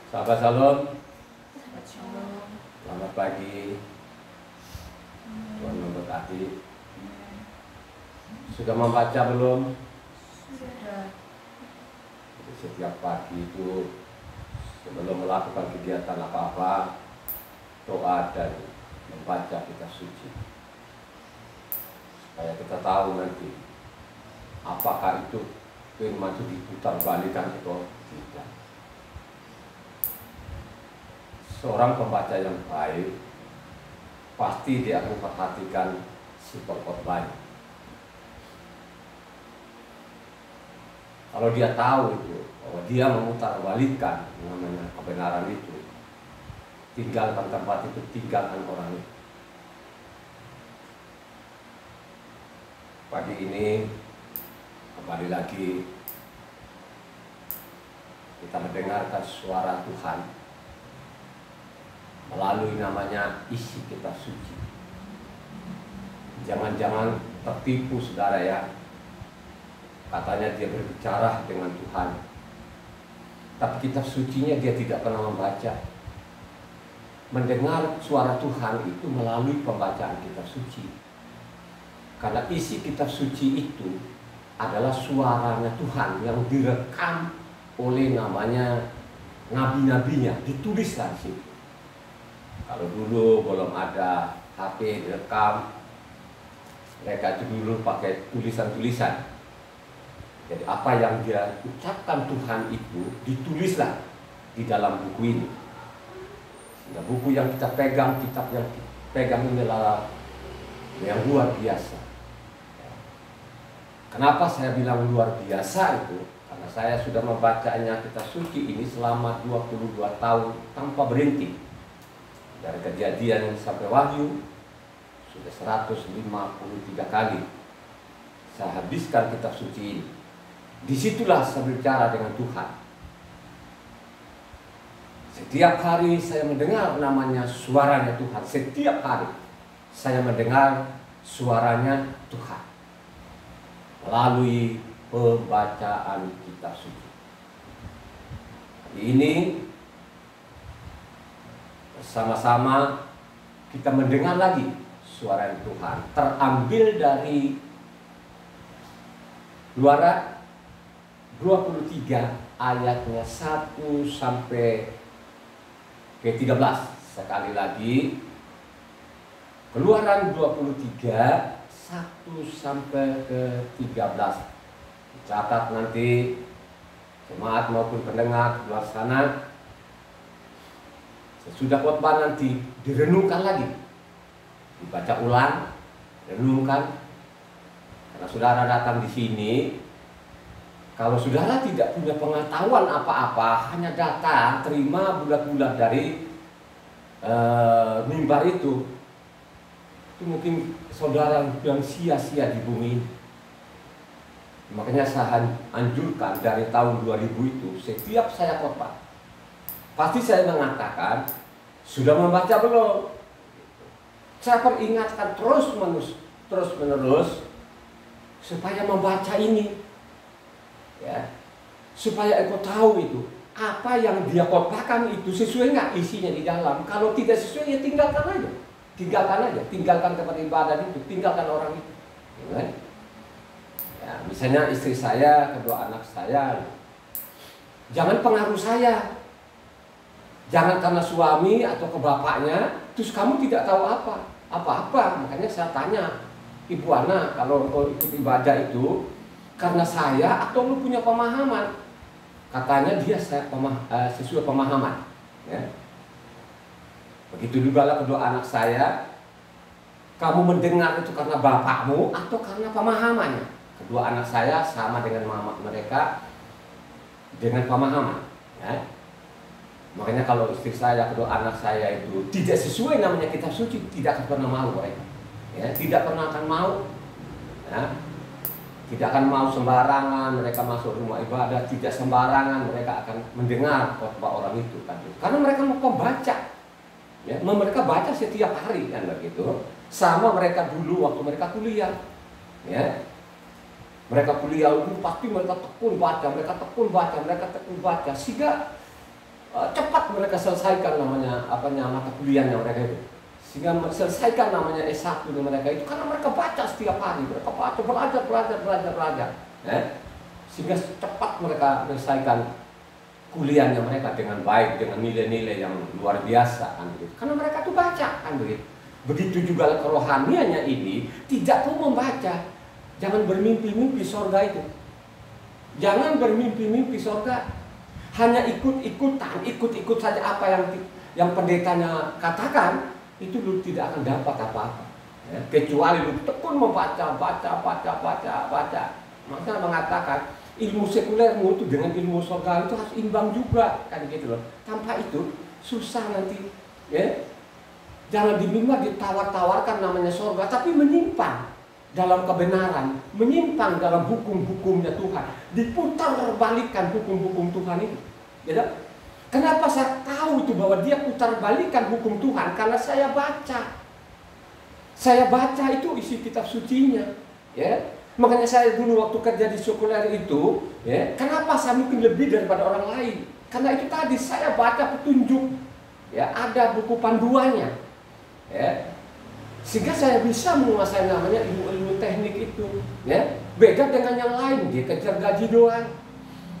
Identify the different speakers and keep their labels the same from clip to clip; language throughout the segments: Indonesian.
Speaker 1: Sahabat Shalom,
Speaker 2: Shalom.
Speaker 1: selamat pagi. Tuhan memberkati. Sudah membaca belum?
Speaker 2: Sudah.
Speaker 1: Jadi setiap pagi itu sebelum melakukan kegiatan apa-apa, doa dan membaca kitab suci, supaya kita tahu nanti apakah itu firman itu diputar balikan atau tidak. Seorang pembaca yang baik pasti dia akan perhatikan sifat khotbah. Kalau dia tahu itu bahwa dia memutar balikan namanya kebenaran itu, tinggalkan tempat itu, tinggalkan orang itu. Pagi ini kembali lagi kita mendengarkan suara Tuhan melalui namanya isi kitab suci. Jangan-jangan tertipu saudara ya, katanya dia berbicara dengan Tuhan, tapi kitab sucinya dia tidak pernah membaca. Mendengar suara Tuhan itu melalui pembacaan kitab suci, karena isi kitab suci itu adalah suaranya Tuhan yang direkam oleh namanya nabi-nabinya, dituliskan di situ. Kalau dulu belum ada HP direkam, mereka itu dulu pakai tulisan-tulisan. Jadi apa yang dia ucapkan Tuhan itu ditulislah di dalam buku ini. Sehingga buku yang kita pegang, kitab yang kita pegang ini adalah yang luar biasa. Kenapa saya bilang luar biasa itu? Karena saya sudah membacanya kitab suci ini selama 22 tahun tanpa berhenti. Dari Kejadian sampai Wahyu sudah 153 kali saya habiskan kitab suci ini. Disitulah saya bicara dengan Tuhan. Setiap hari saya mendengar namanya suaranya Tuhan. Setiap hari saya mendengar suaranya Tuhan melalui pembacaan kitab suci. Hari ini bersama-sama kita mendengar lagi suara Tuhan, terambil dari Keluaran 23 ayatnya 1 sampai ke 13. Sekali lagi, Keluaran 23 1 sampai ke 13. Catat nanti jemaat maupun pendengar di luar sana. Sesudah khotbah nanti direnungkan lagi, dibaca ulang, renungkan. Karena saudara datang di sini, kalau saudara tidak punya pengetahuan apa-apa, hanya datang terima bulat-bulat dari mimbar itu mungkin saudara yang sia-sia di bumi ini. Makanya saya anjurkan dari tahun 2000 itu, setiap saya khotbah pasti saya mengatakan, sudah membaca belum? Saya peringatkan terus menerus supaya membaca ini, ya, supaya engkau tahu itu apa yang dia khotbahkan itu sesuai nggak isinya di dalam. Kalau tidak sesuai ya tinggalkan aja, tinggalkan tempat ibadah itu, tinggalkan orang itu. Ya, misalnya istri saya, kedua anak saya, jangan pengaruh saya. Jangan karena suami atau ke bapaknya, terus kamu tidak tahu apa-apa. Makanya saya tanya, Ibu Ana, kalau engkau ikut ibadah itu karena saya atau lu punya pemahaman? Katanya dia sesuai pemahaman. Ya. Begitu juga lah kedua anak saya, kamu mendengar itu karena bapakmu atau karena pemahamannya? Kedua anak saya sama dengan mama mereka dengan pemahaman. Ya. Makanya kalau istri saya, kedua anak saya itu tidak sesuai namanya kitab suci, tidak akan pernah mau mereka. Ya, tidak pernah akan mau. Ya. Tidak akan mau sembarangan mereka masuk rumah ibadah, tidak sembarangan mereka akan mendengar khotbah orang itu kan. Karena mereka mau pembaca. Ya, mereka baca setiap hari kan begitu. Sama mereka dulu waktu mereka kuliah. Ya. Mereka kuliah itu pasti mereka tekun baca, sehingga cepat mereka selesaikan namanya mata kuliahnya mereka itu, sehingga selesaikan namanya S1 mereka itu karena mereka baca setiap hari, mereka baca, belajar, sehingga cepat mereka menyelesaikan kuliahnya mereka dengan baik, dengan nilai-nilai yang luar biasa kan begitu. Karena mereka tuh baca kan begitu. Begitu juga kerohaniannya ini tidak mau membaca. Jangan bermimpi-mimpi surga itu. Jangan bermimpi-mimpi surga. Hanya ikut-ikut saja apa yang pendetanya katakan, itu lu tidak akan dapat apa-apa. Ya, kecuali lu tekun membaca, baca. Makanya mengatakan ilmu sekulermu itu dengan ilmu surga itu harus imbang juga kan gitu loh. Tanpa itu susah nanti. Ya. Jangan dibimbang ditawar-tawarkan namanya surga, tapi menyimpang dalam kebenaran, menyimpang dalam hukum-hukumnya Tuhan, diputar balikan hukum-hukum Tuhan itu. Ya, kenapa saya tahu itu bahwa dia putar balikan hukum Tuhan? Karena saya baca. Saya baca itu isi kitab sucinya. Ya, makanya saya dulu waktu kerja di sekuler itu, ya, kenapa saya mungkin lebih daripada orang lain? Karena itu tadi saya baca petunjuk. Ya, ada buku panduannya. Ya, sehingga saya bisa menguasai namanya ilmu-ilmu teknik itu, ya. Beda dengan yang lain, dia kejar gaji doang.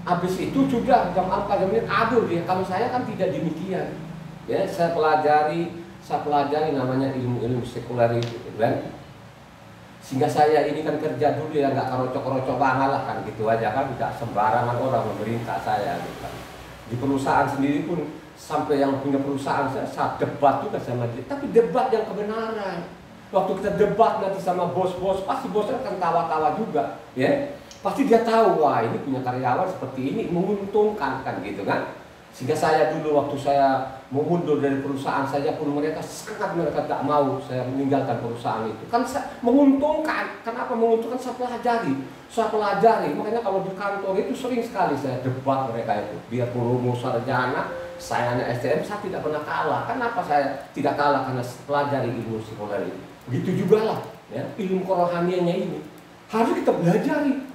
Speaker 1: Habis itu sudah jam 4 jam ini kabur dia. Kalau saya kan tidak demikian. Ya, saya pelajari namanya ilmu-ilmu sekuler itu, kan. Sehingga saya ini kan kerja dulu ya nggak karocok-karocok banget lah kan gitu aja kan, tidak sembarangan orang memerintah saya gitu kan. Di perusahaan sendiri pun sampai yang punya perusahaan saya debat juga sama dia, tapi debat yang kebenaran. Waktu kita debat nanti sama bos-bos, pasti bosnya akan tawa-tawa juga, ya. Pasti dia tahu, wah ini punya karyawan seperti ini, menguntungkan kan gitu kan. Sehingga saya dulu waktu saya mundur dari perusahaan saja pun mereka tak mau saya meninggalkan perusahaan itu. Kan menguntungkan, kenapa menguntungkan? Saya pelajari, makanya kalau di kantor itu sering sekali saya debat mereka itu. Biarpun rumus sarjana, saya anak STM, saya tidak pernah kalah. Kenapa saya tidak kalah? Karena pelajari ilmu sekuler ini. Begitu juga lah, ya, ilmu kerohaniannya ini harus kita pelajari.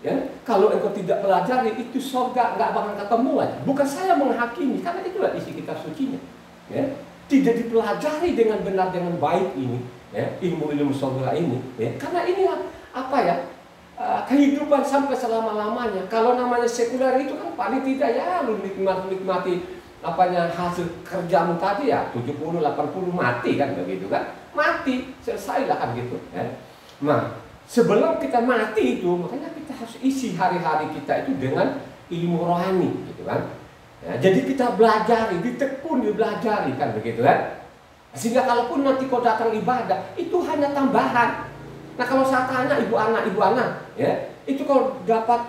Speaker 1: Ya, kalau engkau tidak pelajari itu surga nggak bakal ketemu aja. Bukan saya menghakimi, karena itulah isi kitab sucinya. Ya, tidak dipelajari dengan benar dengan baik ini, ya, ilmu-ilmu surga ini. Ya, karena inilah kehidupan sampai selama-lamanya. Kalau namanya sekuler itu kan paling tidak ya lu nikmati hasil kerjamu tadi ya 70-80 mati kan begitu kan. Mati, selesai lah kan gitu. Ya. Nah, sebelum kita mati itu, makanya kita harus isi hari-hari kita itu dengan ilmu rohani, gitu kan? Ya, jadi kita belajari, ditekun, dibelajari kan begitu kan? Sehingga kalaupun nanti kau datang ibadah, itu hanya tambahan. Nah kalau saya tanya ibu anak, ya, itu kalau dapat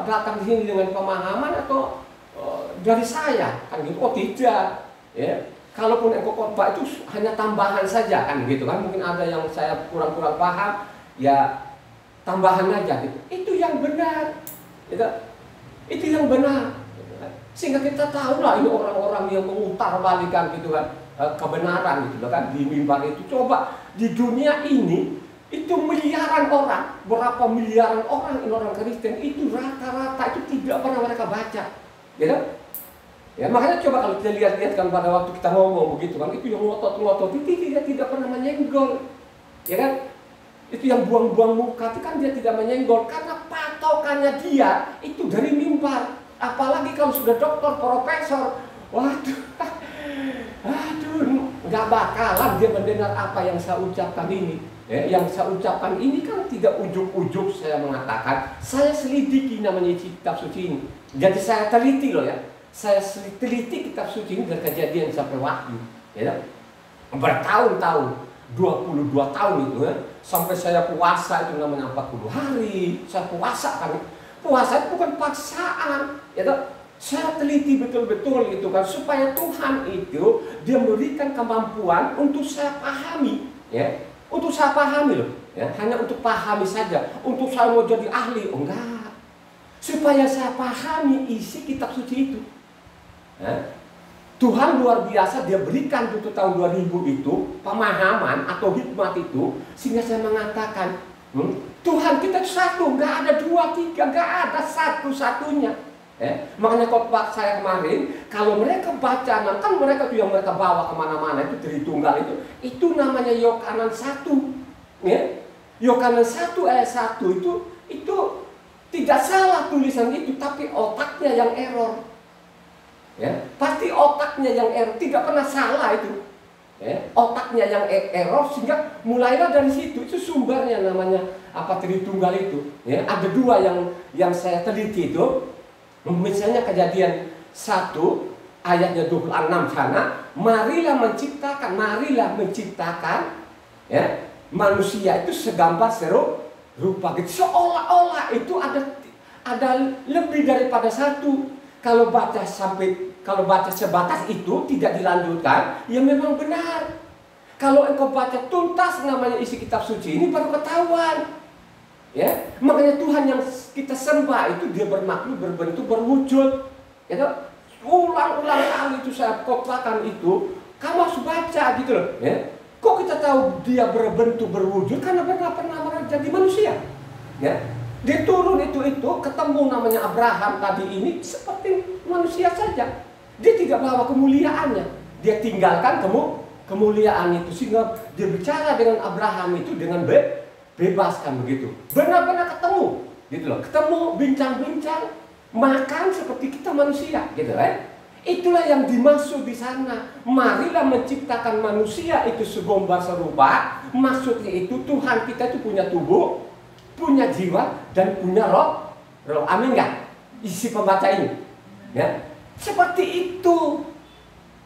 Speaker 1: datang di sini dengan pemahaman atau dari saya, kan gitu? Oh tidak, ya. Kalaupun engkau khotbah itu hanya tambahan saja, kan gitu kan? Mungkin ada yang saya kurang-kurang paham. Ya tambahan aja gitu. Itu yang benar, gitu. Itu yang benar. Sehingga kita tahu lah ini orang-orang yang memutar balikan gitu kan kebenaran gitu kan di mimbar itu. Coba di dunia ini itu miliaran orang, berapa miliaran orang ini orang Kristen itu rata-rata itu tidak pernah mereka baca, gitu. Ya makanya coba kalau kita lihat kan pada waktu kita ngomong begitu kan itu yang ngotot itu dia tidak pernah menyenggol, ya kan? Itu yang buang-buang muka itu kan dia tidak menyenggol karena patokannya dia itu dari mimbar. Apalagi kalau sudah doktor, profesor, waduh, nggak bakalan dia mendengar apa yang saya ucapkan ini. Ya, yang saya ucapkan ini kan tidak ujuk-ujuk saya mengatakan, saya selidiki namanya kitab suci ini. Jadi saya teliti loh ya, saya teliti kitab suci ini dari Kejadian sampai Wahyu, ya, bertahun-tahun. 22 tahun itu ya, sampai saya puasa itu namanya 40 hari, saya puasa kan. Puasa itu bukan paksaan, ya toh. Saya teliti betul-betul itu kan supaya Tuhan itu dia memberikan kemampuan untuk saya pahami, ya. Untuk saya pahami loh, ya. Hanya untuk pahami saja, untuk saya mau jadi ahli, oh enggak. Supaya saya pahami isi kitab suci itu. Ya. Tuhan luar biasa, dia berikan itu tahun 2000 itu pemahaman atau hikmat itu, sehingga saya mengatakan Tuhan kita satu, nggak ada dua tiga, nggak ada satu-satunya, Makanya khotbah saya kemarin, kalau mereka baca, kan mereka tuh yang mereka bawa kemana-mana itu Tritunggal itu namanya Yohanes 1, ya. Yohanes 1 ayat 1 itu tidak salah tulisan itu, tapi otaknya yang error, ya. Pasti otaknya yang error, tidak pernah salah itu, ya. Otaknya yang error, sehingga mulailah dari situ. Itu sumbernya namanya apa Tritunggal itu, ya. Ada dua yang saya teliti itu. Misalnya Kejadian 1 ayatnya 26 sana, marilah menciptakan ya, manusia itu segambar serupa gitu. Seolah-olah itu ada lebih daripada satu. Kalau baca sebatas itu tidak dilanjutkan, ya memang benar. Kalau engkau baca tuntas namanya isi kitab suci ini baru ketahuan. Ya, makanya Tuhan yang kita sembah itu dia bermakhluk, berbentuk, berwujud. Ya, ulang-ulang kali itu saya khotbahkan itu, kamu harus baca gitu loh. Ya, kok kita tahu dia berbentuk, berwujud? Karena pernah jadi manusia. Ya, dia turun itu ketemu namanya Abraham tadi ini seperti manusia saja. Dia tidak bawa kemuliaannya, dia tinggalkan kemuliaan itu, sehingga dia bicara dengan Abraham itu dengan bebaskan begitu. Benar-benar ketemu gitu loh. Ketemu, bincang-bincang, makan seperti kita manusia gitu kan. Itulah yang dimaksud di sana. Marilah menciptakan manusia itu segambar serupa. Maksudnya itu Tuhan kita itu punya tubuh, punya jiwa, dan punya roh. Amin nggak? Isi pembaca ini. Ya. Seperti itu.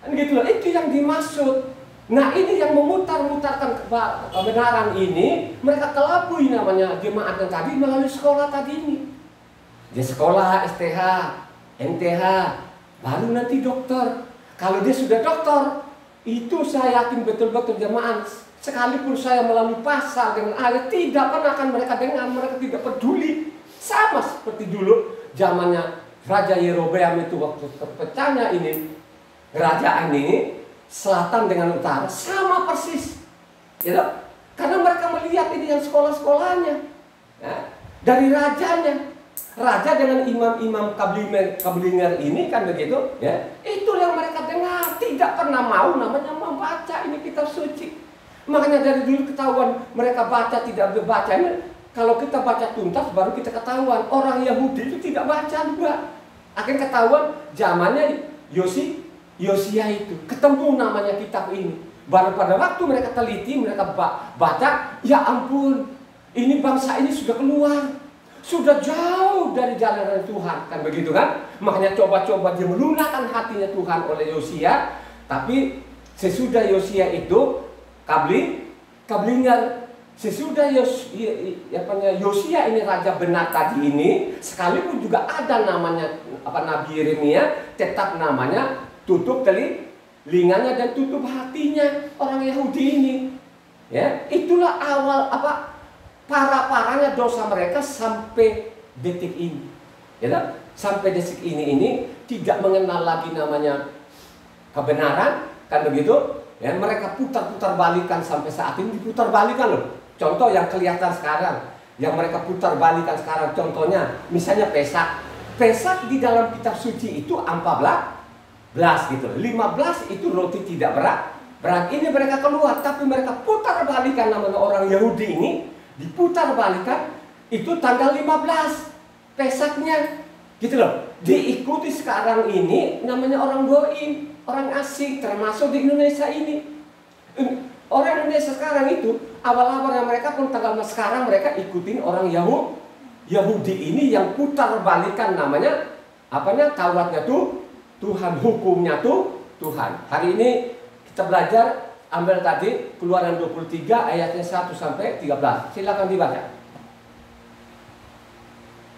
Speaker 1: Kan gitu loh. Itu yang dimaksud. Nah, ini yang memutar-mutarkan kebenaran ini, mereka kelabui namanya jemaat yang tadi melalui sekolah tadi ini. Dia sekolah STH, MTH, baru nanti dokter. Kalau dia sudah dokter, itu saya yakin betul-betul jemaat, sekalipun saya melalui pasal dengan ayat, tidak pernah akan mereka dengar, mereka tidak peduli. Sama seperti dulu zamannya Raja Yerobeam itu waktu terpecahnya ini kerajaan ini, selatan dengan utara sama persis, gitu. Karena mereka melihat ini yang sekolah-sekolahnya, ya. Dari rajanya, raja dengan imam-imam kablinger ini kan begitu, ya. Itu yang mereka dengar, tidak pernah mau namanya membaca ini kitab suci. Makanya dari dulu ketahuan mereka baca tidak berbaca ini. Kalau kita baca tuntas baru kita ketahuan orang Yahudi itu tidak baca juga. Akhirnya ketahuan zamannya Yosia itu ketemu namanya kitab ini. Baru pada waktu mereka teliti, mereka baca, ya ampun, ini bangsa ini sudah keluar, sudah jauh dari jalan Tuhan, kan begitu kan? Makanya coba-coba dia melunakkan hatinya Tuhan oleh Yosia. Tapi sesudah Yosia itu kablinger, sesudah Yosia ini raja benar tadi ini, sekalipun juga ada namanya Nabi Yeremia, tetap namanya tutup telinganya dan tutup hatinya orang Yahudi ini. Ya, itulah awal parah-parahnya dosa mereka sampai detik ini. Ya, sampai detik ini tidak mengenal lagi namanya kebenaran, kan begitu? Ya, mereka putar-putar balikan sampai saat ini diputar balikan loh. Contoh yang kelihatan sekarang, yang mereka putar balikan sekarang, contohnya misalnya Pesak di dalam kitab suci itu 14 gitu. 15 itu roti tidak berat. Ini mereka keluar, tapi mereka putar balikan namanya orang Yahudi ini, diputar balikan itu tanggal 15 Pesaknya gitu loh. Diikuti sekarang ini namanya orang Goim, orang asing, termasuk di Indonesia ini. Orang Indonesia sekarang itu awal-awalnya mereka pun tanggal sekarang mereka ikutin orang Yahudi ini yang putar balikan namanya Tauratnya tuh Tuhan, hukumnya tuh Tuhan. Hari ini kita belajar, ambil tadi Keluaran 23 ayatnya 1 sampai 13. Silakan dibaca.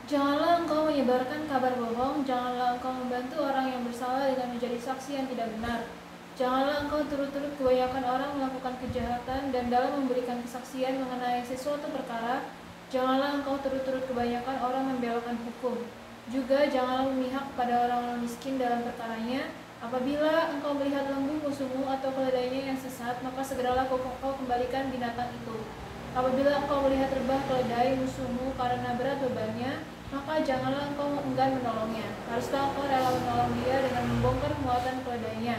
Speaker 2: Janganlah engkau menyebarkan kabar bohong, janganlah engkau membantu orang yang bersalah dengan menjadi saksi yang tidak benar. Janganlah engkau turut-turut kebanyakan orang melakukan kejahatan dan dalam memberikan kesaksian mengenai sesuatu perkara, janganlah engkau turut-turut kebanyakan orang membelokkan hukum. Juga janganlah memihak pada orang-orang miskin dalam perkaranya. Apabila engkau melihat lembu musuhmu atau keledainya yang sesat, maka segeralah kau kembalikan binatang itu. Apabila engkau melihat rebah keledai musuhmu karena berat bebannya, maka janganlah engkau enggan menolongnya. Haruslah engkau rela menolong dia dengan membongkar muatan keledainya.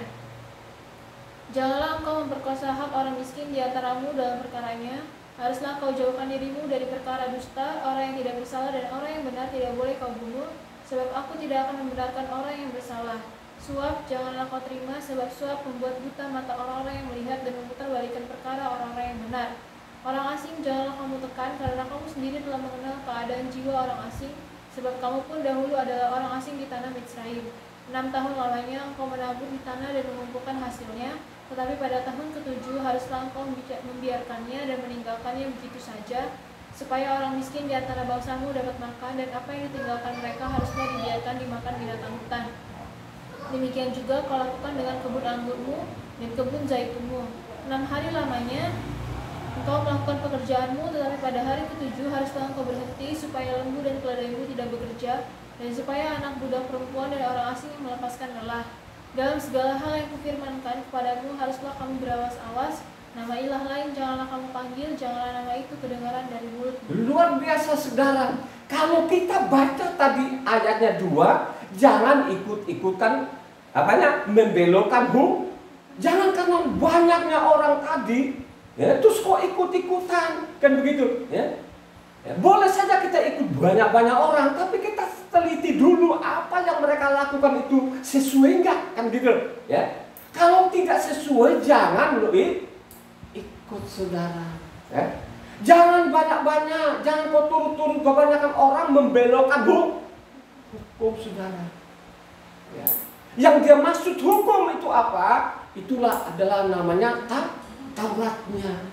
Speaker 2: Janganlah engkau memperkosa hak orang miskin di antaramu dalam perkaranya. Haruslah kau jauhkan dirimu dari perkara dusta. Orang yang tidak bersalah dan orang yang benar tidak boleh kau bunuh, sebab aku tidak akan membenarkan orang yang bersalah. Suap janganlah kau terima, sebab suap membuat buta mata orang-orang yang melihat dan memutarbalikkan perkara orang-orang yang benar. Orang asing janganlah kamu tekan, karena kamu sendiri telah mengenal keadaan jiwa orang asing, sebab kamu pun dahulu adalah orang asing di tanah Misraim. 6 tahun lamanya engkau menabur di tanah dan mengumpulkan hasilnya, tetapi pada tahun ke-7 haruslah engkau membiarkannya dan meninggalkannya begitu saja, supaya orang miskin di antara bangsamu dapat makan, dan apa yang ditinggalkan mereka haruslah dibiarkan dimakan binatang hutan. Demikian juga kau lakukan dengan kebun anggurmu dan kebun zaitunmu. 6 hari lamanya engkau melakukan pekerjaanmu, tetapi pada hari ke-7 haruslah engkau berhenti, supaya lembu dan keledaimu tidak bekerja, dan supaya anak budak perempuan dan orang asing yang melepaskan lelah. Dalam segala hal yang kufirmankan kepadamu haruslah kamu berawas-awas. Nama ilah lain janganlah kamu panggil, janganlah nama itu kedengaran dari mulutmu.
Speaker 1: Luar biasa saudara. Kalau kita baca tadi ayatnya 2, jangan ikut-ikutan membelokkan hukum. Jangan karena banyaknya orang tadi, ya, terus kok ikut-ikutan kan begitu, ya. Ya, boleh saja kita ikut banyak-banyak orang, tapi kita teliti dulu apa yang mereka lakukan itu sesuai enggak, kan gitu, ya. Kalau tidak sesuai jangan lo ikut saudara, ya. Jangan banyak-banyak, jangan kau turut-turut kebanyakan orang membelokkan hukum saudara, ya. Yang dia maksud hukum itu apa? Itulah adalah namanya Tauratnya.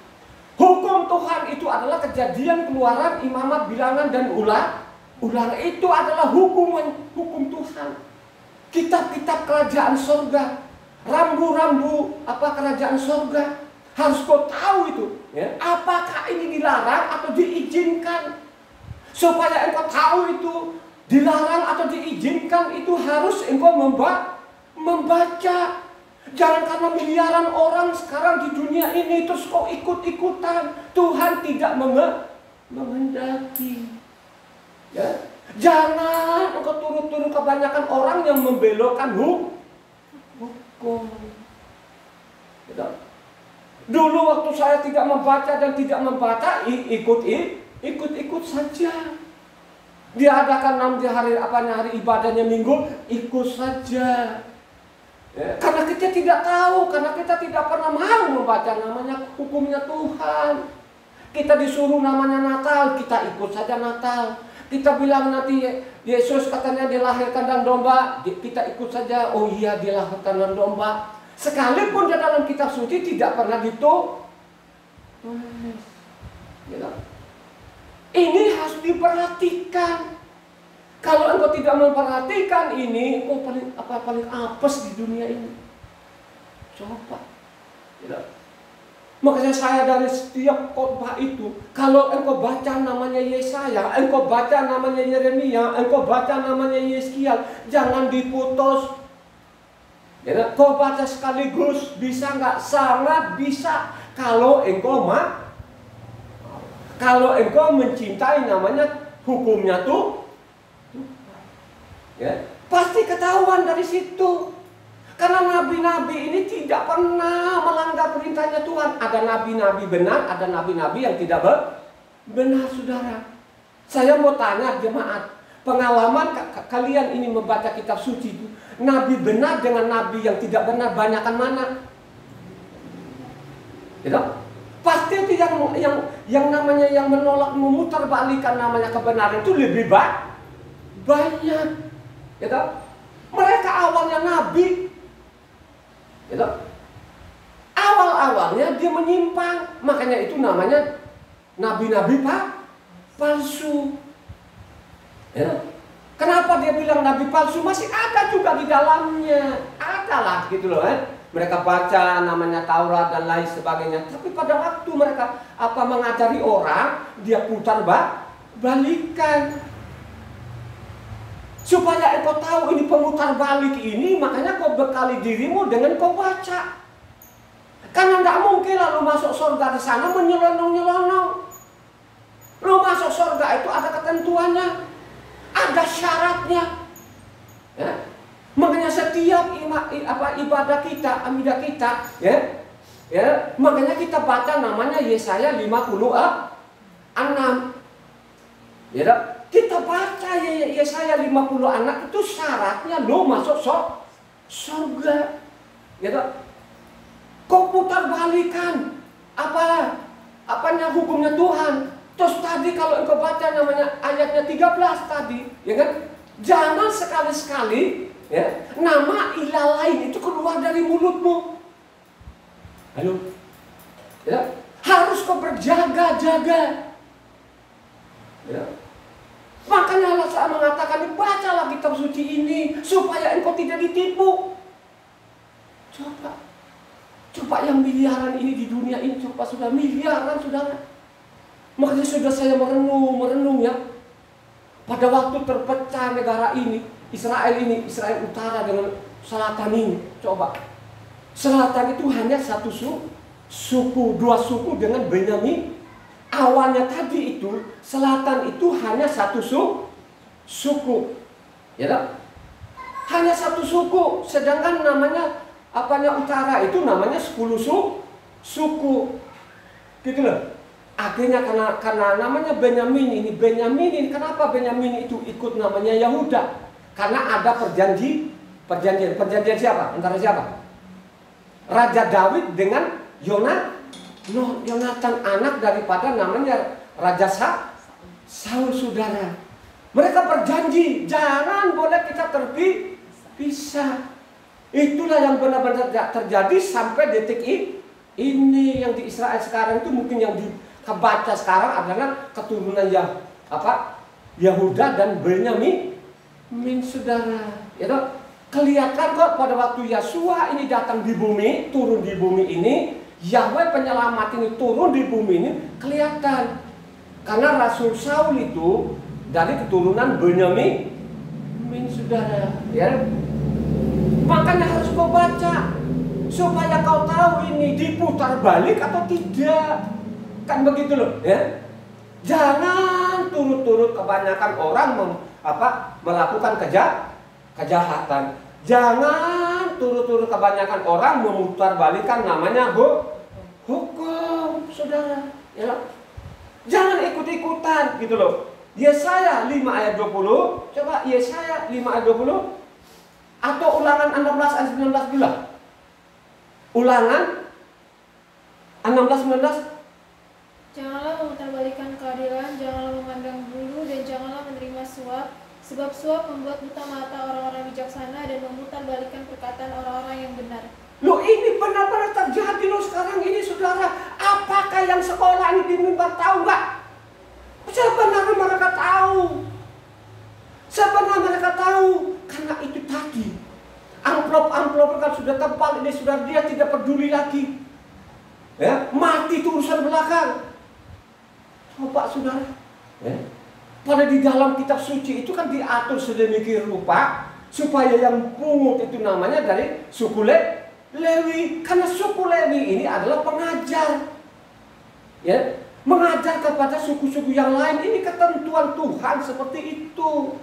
Speaker 1: Hukum Tuhan itu adalah Kejadian, Keluaran, Imamat, Bilangan, dan Ulang. Itu adalah hukum Tuhan. Kitab-kitab kerajaan sorga, rambu-rambu kerajaan sorga, harus kau tahu itu, ya. Apakah ini dilarang atau diizinkan? Supaya engkau tahu itu dilarang atau diizinkan, itu harus engkau membaca. Jangan karena miliaran orang sekarang di dunia ini terus kau ikut-ikutan. Tuhan tidak menghendaki, ya. Jangan engkau turut-turut kebanyakan orang yang membelokkan hukum. Dulu waktu saya tidak membaca dan tidak membaca, ikut saja. Diadakan 6 hari hari ibadahnya minggu, ikut saja. Ya, karena kita tidak tahu, karena kita tidak pernah mau membaca namanya hukumnya Tuhan. Kita disuruh namanya Natal, kita ikut saja Natal. Kita bilang nanti Yesus katanya dilahirkan dalam domba, kita ikut saja. Oh iya, dilahirkan dalam domba. Sekalipun di dalam kitab suci tidak pernah ditulis. Ini harus diperhatikan. Kalau engkau tidak memperhatikan ini, engkau paling apes di dunia ini. Coba. Ya. Makanya saya dari setiap khotbah itu, kalau engkau baca namanya Yesaya, engkau baca namanya Yeremia, engkau baca namanya Yeskiel, jangan diputus. Ya, kau baca sekaligus, bisa nggak? Sangat bisa. Kalau engkau mencintai namanya hukumnya tuh, ya, pasti ketahuan dari situ. Karena nabi-nabi ini tidak pernah melanggar perintahnya Tuhan. Ada nabi-nabi benar, ada nabi-nabi yang tidak benar, saudara. Saya mau tanya jemaat, pengalaman kalian ini membaca kitab suci itu, nabi benar dengan nabi yang tidak benar, banyakan mana? Gitu? Pasti itu yang namanya yang menolak, memutarbalikkan namanya kebenaran itu lebih banyak. Gitu? Mereka awalnya nabi, gitu? Awal-awalnya dia menyimpang, makanya itu namanya nabi-nabi palsu. Ya. Kenapa dia bilang nabi palsu? Masih ada juga di dalamnya, ada lah gitu loh. Mereka baca namanya Taurat dan lain sebagainya, tapi pada waktu mereka mengajari orang, dia putar balikan. Supaya engkau tahu ini pemutar balik ini, makanya kau bekali dirimu dengan kau baca. Karena tidak mungkin lalu masuk surga di sana menyelonong-nyelonong. Lu masuk surga itu ada ketentuannya. ada syaratnya. Ya. Makanya setiap ibadah kita, amidah kita, ya, makanya kita baca namanya Yesaya 56. Ya, kita baca Yesaya 56 itu syaratnya lo masuk surga. Ya, kau putar balikan apanya hukumnya Tuhan. Terus tadi kalau engkau baca namanya ayatnya 13 tadi, ya kan? Jangan sekali-sekali ya nama ilah lain itu keluar dari mulutmu. Halo, ya, harus kau berjaga-jaga. Ya. Makanya Allah SWT mengatakan, bacalah kitab suci ini supaya engkau tidak ditipu. Coba yang miliaran ini di dunia ini, coba sudah miliaran, saudara. Makanya sudah saya merenung ya. Pada waktu terpecah negara ini, Israel utara dengan selatan ini, coba. Selatan itu hanya satu suku, dua suku dengan Benyamin. Awalnya tadi itu, selatan itu hanya satu suku. Ya tak? Hanya satu suku, sedangkan namanya utara itu namanya 10 suku. Gitu loh. Akhirnya karena namanya Benyamin ini, kenapa Benyamin itu ikut namanya Yahuda? Karena ada perjanjian siapa? Antara siapa? Raja Daud dengan Yonatan, anak daripada namanya Raja Saul, saudara. Mereka berjanji, jangan boleh kita terpisah. Itulah yang benar-benar terjadi sampai detik ini. Yang di Israel sekarang itu mungkin yang kebaca sekarang adalah keturunan Yahuda dan Benyamin, saudara. Ya, kelihatan kok pada waktu Yesua ini datang di bumi, turun di bumi ini, Yahweh penyelamat ini turun di bumi ini, kelihatan. Karena Rasul Saul itu dari keturunan Benyamin, saudara. Ya, makanya harus kau baca supaya kau tahu ini diputar balik atau tidak. Kan begitu loh, ya. Jangan turut-turut kebanyakan orang melakukan kejahatan. Jangan turut-turut kebanyakan orang memutar balikan namanya hukum, saudara. Ya. Jangan ikut-ikutan gitu loh. Yesaya 5 ayat 20, coba Yesaya 5 ayat 20 atau Ulangan 16 ayat 19 bila. Ulangan 16-19.
Speaker 2: Janganlah memutarbalikkan keadilan, janganlah memandang bulu, dan janganlah menerima suap, sebab suap membuat buta mata orang-orang bijaksana dan memutarbalikkan perkataan orang-orang yang benar.
Speaker 1: Loh, ini benar-benar terjadi loh sekarang ini, saudara. Apakah yang sekolah ini di mimbar tahu nggak? Sebenarnya mereka tahu. Karena itu tadi amplop kan sudah tebal, ini sudah dia tidak peduli lagi. Ya, mati itu urusan belakang. Pak saudara, ya. Pada di dalam kitab suci itu kan diatur sedemikian rupa supaya yang pungut itu namanya dari suku Lewi, karena suku Lewi ini adalah pengajar, ya, mengajar kepada suku-suku yang lain. Ini ketentuan Tuhan seperti itu,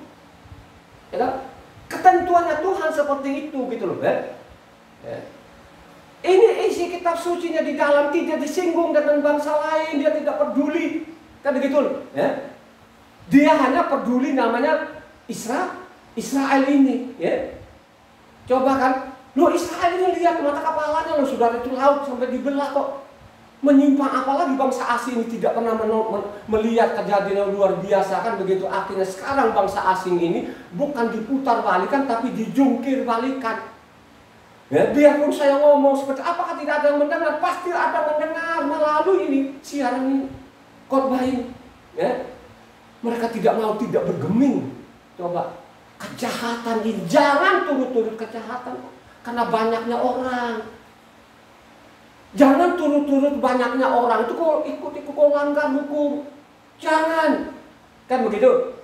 Speaker 1: ya, ketentuannya Tuhan seperti itu, gitu loh, ya. Ini isi kitab sucinya di dalam, tidak disinggung dengan bangsa lain, dia tidak peduli. Kan begitu loh, ya. Dia hanya peduli namanya Israel ini, ya. Coba kan, loh Israel ini lihat mata kepalanya loh, saudara, itu laut sampai dibelah kok. Menyimpang, apalagi bangsa asing ini tidak pernah melihat kejadian yang luar biasa, kan begitu. Akhirnya sekarang bangsa asing ini bukan diputar balikan tapi dijungkir balikan. Ya, biarpun saya ngomong seperti apakah tidak ada yang mendengar? Pasti ada mendengar melalui ini siaran ini, khotbah ini. Ya, mereka tidak bergeming. Coba kejahatan ini, jangan turut-turut kejahatan karena banyaknya orang. Jangan turut-turut banyaknya orang itu kok ikut-ikut melanggar hukum. Jangan, kan begitu.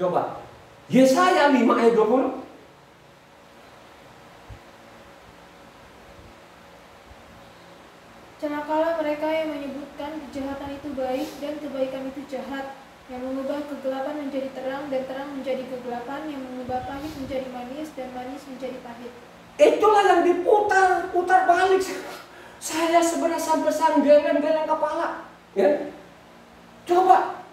Speaker 1: Coba Yesaya 5 ayat 20.
Speaker 2: Celakalah mereka yang menyebutkan kejahatan itu baik dan kebaikan itu jahat, yang mengubah kegelapan menjadi terang dan terang menjadi kegelapan, yang mengubah pahit menjadi manis dan manis menjadi pahit.
Speaker 1: Itulah yang putar balik. Saya sebenarnya sampai geleng-geleng kepala. Ya. Coba,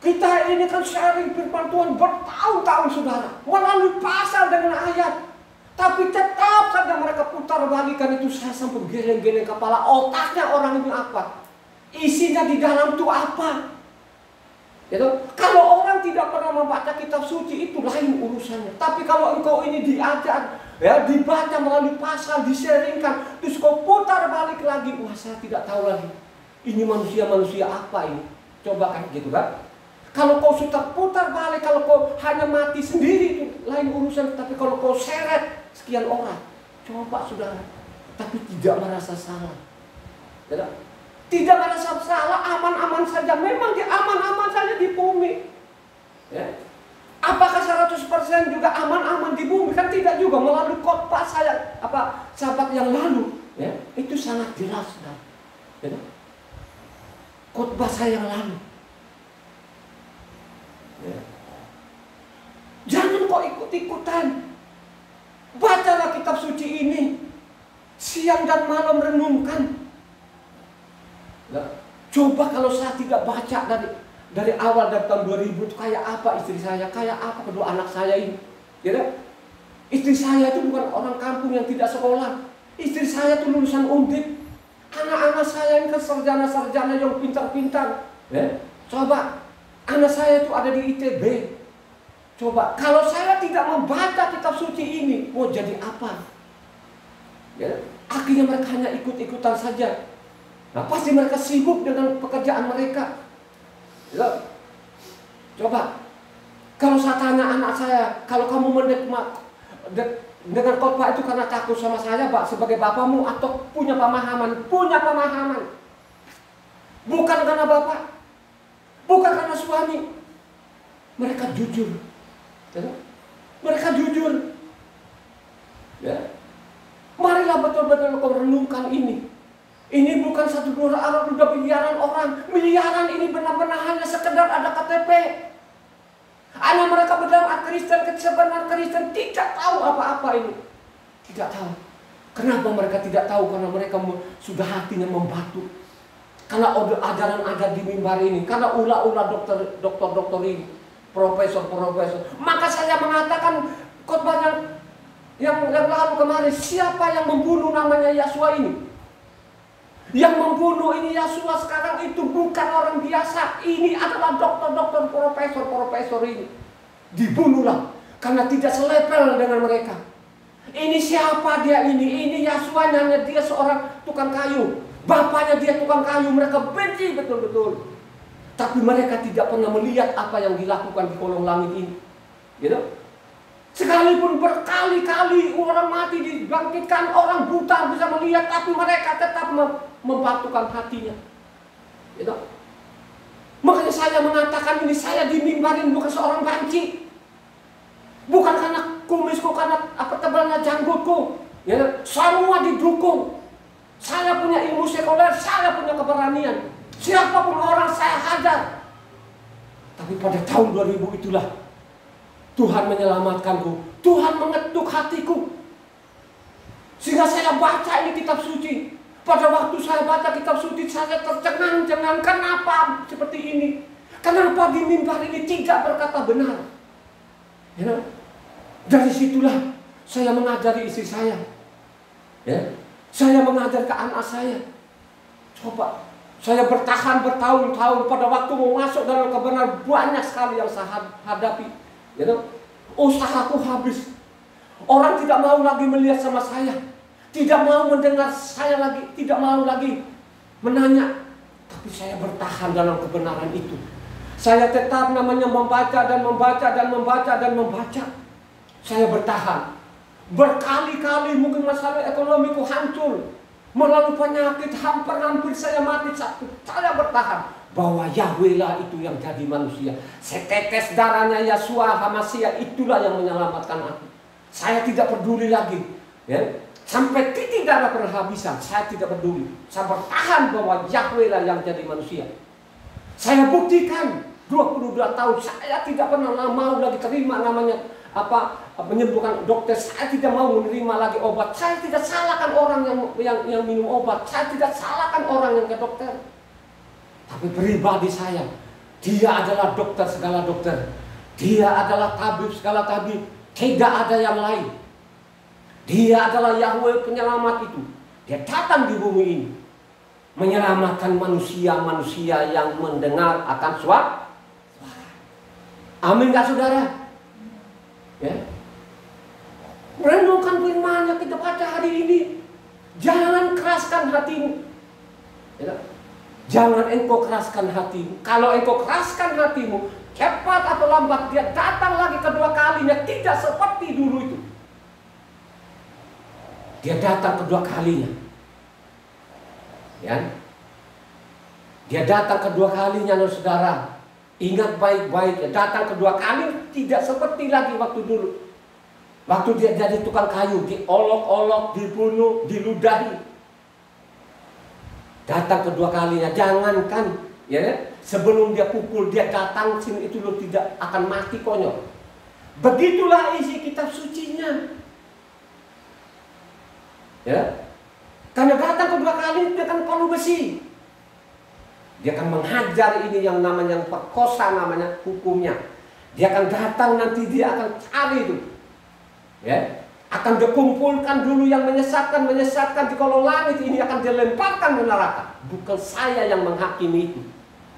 Speaker 1: kita ini kan sharing firman Tuhan bertahun-tahun saudara, melalui pasal dengan ayat. Tapi tetap saja mereka putar balikan itu, saya sampai geleng-geleng kepala. Otaknya orang ini apa? Isinya di dalam itu apa? Gitu? Kalau orang tidak pernah membaca kitab suci itu lain urusannya. Tapi kalau engkau ini diajar, ya, dibaca melalui pasal, diseringkan, terus kau putar balik lagi, wah saya tidak tahu lagi. Ini manusia apa ini? Coba kan gitu kan? Kalau kau sudah putar balik, kalau kau hanya mati sendiri itu lain urusan. Tapi kalau kau seret sekian orang, coba saudara, tapi tidak merasa salah. Gitu? Tidak merasa salah, aman-aman saja. Memang dia aman-aman saja di bumi. Ya. Apakah 100% juga aman-aman di bumi? Kan tidak juga. Melalui khotbah saya, sahabat yang lalu, ya, itu sangat jelas. Ya. Khotbah saya yang lalu. Ya. Jangan kok ikut-ikutan. Bacalah kitab suci ini. Siang dan malam renungkan. Nah, coba kalau saya tidak baca dari awal, dari tahun 2000 itu kayak apa istri saya, kayak apa kedua anak saya ini. Ya, istri saya itu bukan orang kampung yang tidak sekolah. Istri saya itu lulusan Undip. Anak-anak saya ini kan sarjana-sarjana yang pintar-pintar. Ya, coba anak saya itu ada di ITB. Coba kalau saya tidak membaca kitab suci ini, mau jadi apa? Ya, akhirnya mereka hanya ikut-ikutan saja. Nah, pasti mereka sibuk dengan pekerjaan mereka. Ya. Coba, kalau saya tanya anak saya, kalau kamu dengan khotbah itu karena takut sama saya, Pak, sebagai bapakmu, atau punya pemahaman, bukan karena bapak, bukan karena suami, mereka jujur. Ya. Mereka jujur. Ya. Marilah betul-betul kau renungkan ini. Ini bukan satu dua orang, udah miliaran orang. Miliaran ini benar-benar hanya sekedar ada KTP. Hanya mereka bilang Kristen, sebenarnya Kristen, tidak tahu apa-apa ini. Tidak tahu. Kenapa mereka tidak tahu? Karena mereka sudah hatinya membatu. Karena ajaran-ajaran di mimbar ini. Karena ulah-ulah dokter ini. Profesor. Maka saya mengatakan khotbah yang lalu kemarin, siapa yang membunuh namanya Yasua ini? Yang membunuh ini Yasua sekarang itu bukan orang biasa. Ini adalah dokter, profesor ini. Dibunuhlah karena tidak selepel dengan mereka. Ini siapa dia ini? Ini Yasua, hanya dia seorang tukang kayu. Bapaknya dia tukang kayu. Mereka benci betul-betul. Tapi mereka tidak pernah melihat apa yang dilakukan di kolong langit ini. Gitu? Sekalipun berkali-kali orang mati dibangkitkan, orang buta bisa melihat, tapi mereka tetap membatukan hatinya. Gitu? Makanya saya mengatakan ini, saya dimimbarin bukan seorang banci. Bukan karena kumisku, karena tebalnya janggutku. Ya, semua didukung. Saya punya ilmu sekuler, saya punya keberanian. Siapapun orang saya hajar. Tapi pada tahun 2000 itulah Tuhan menyelamatkanku. Tuhan mengetuk hatiku. Sehingga saya baca ini kitab suci. Pada waktu saya baca kitab suci, saya tercengang-cengang. Kenapa seperti ini? Kenapa di mimbar ini tidak berkata benar? Ya, dari situlah saya mengajari istri saya. Ya, saya mengajar ke anak saya. Coba, saya bertahan bertahun-tahun. Pada waktu mau masuk dalam kebenaran, banyak sekali yang saya hadapi. Gitu? Usahaku habis. Orang tidak mau lagi melihat sama saya, tidak mau mendengar saya lagi, tidak mau lagi menanya. Tapi saya bertahan dalam kebenaran itu. Saya tetap namanya membaca. Saya bertahan. Berkali-kali mungkin masalah ekonomiku hancur, melalui penyakit hampir saya mati. Saya bertahan bahwa Yahweh lah itu yang jadi manusia. Setetes darahnya Yasua Hamasiah itulah yang menyelamatkan aku. Saya tidak peduli lagi. Ya. Sampai titik darah penghabisan, saya tidak peduli. Saya bertahan bahwa Yahweh lah yang jadi manusia. Saya buktikan 22 tahun saya tidak pernah mau lagi terima namanya menyembuhkan dokter. Saya tidak mau menerima lagi obat. Saya tidak salahkan orang yang minum obat. Saya tidak salahkan orang yang ke dokter. Tapi pribadi saya, dia adalah dokter segala dokter. Dia adalah tabib segala tabib. Tidak ada yang lain. Dia adalah Yahweh penyelamat itu. Dia datang di bumi ini menyelamatkan manusia-manusia yang mendengar akan suara. Amin gak saudara? Ya. Renungkan firman yang kita baca hari ini. Jangan keraskan hatimu. Ya. Jangan engkau keraskan hatimu. Kalau engkau keraskan hatimu, cepat atau lambat dia datang lagi kedua kalinya. Tidak seperti dulu itu. Dia datang kedua kalinya. Ya. Dia datang kedua kalinya, saudara. Ingat baik-baik, datang kedua kali tidak seperti lagi waktu dulu. Waktu dia jadi tukang kayu, diolok-olok, dibunuh, diludahi. Datang kedua kalinya, jangankan ya, sebelum dia pukul, dia datang sini itu lo tidak akan mati konyol. Begitulah isi kitab sucinya. Ya. Karena datang kedua kali dia akan palu besi. Dia akan menghajar ini yang namanya perkosa, namanya hukumnya. Dia akan datang nanti, dia akan cari itu. Ya, akan dikumpulkan dulu yang menyesatkan di kolong langit ini akan dilemparkan ke neraka. Bukan saya yang menghakimi itu.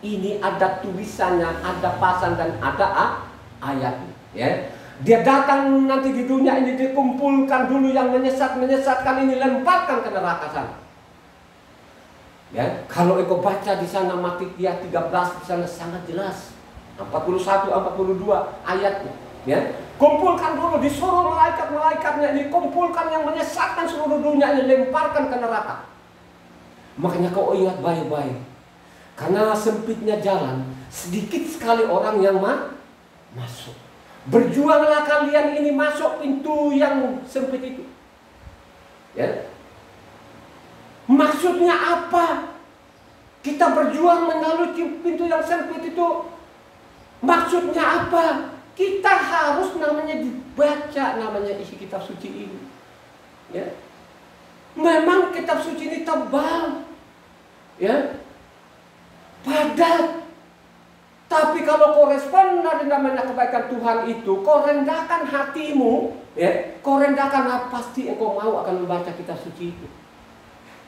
Speaker 1: Ini ada tulisannya, ada pasal dan ada ayatnya. Ya. Dia datang nanti di dunia ini dikumpulkan dulu yang menyesatkan ini, lemparkan ke neraka sana. Ya, kalau engkau baca di sana Matius 13 di sana sangat jelas. 41, 42 ayatnya. Ya, kumpulkan dulu, disuruh malaikat-malaikatnya ini kumpulkan yang menyesatkan seluruh dunia ini, lemparkan ke neraka. Makanya kau ingat baik-baik. Karena sempitnya jalan, sedikit sekali orang yang masuk. Berjuanglah kalian ini masuk pintu yang sempit itu. Ya. Maksudnya apa? Kita berjuang melalui pintu yang sempit itu. Maksudnya apa? Kita harus namanya dibaca namanya isi kitab suci ini. Ya. Memang kitab suci ini tebal. Ya. Padat. Tapi kalau kau respon dari namanya kebaikan Tuhan itu, kau rendahkan hatimu, ya, kau rendahkan, pasti engkau mau akan membaca kitab suci itu.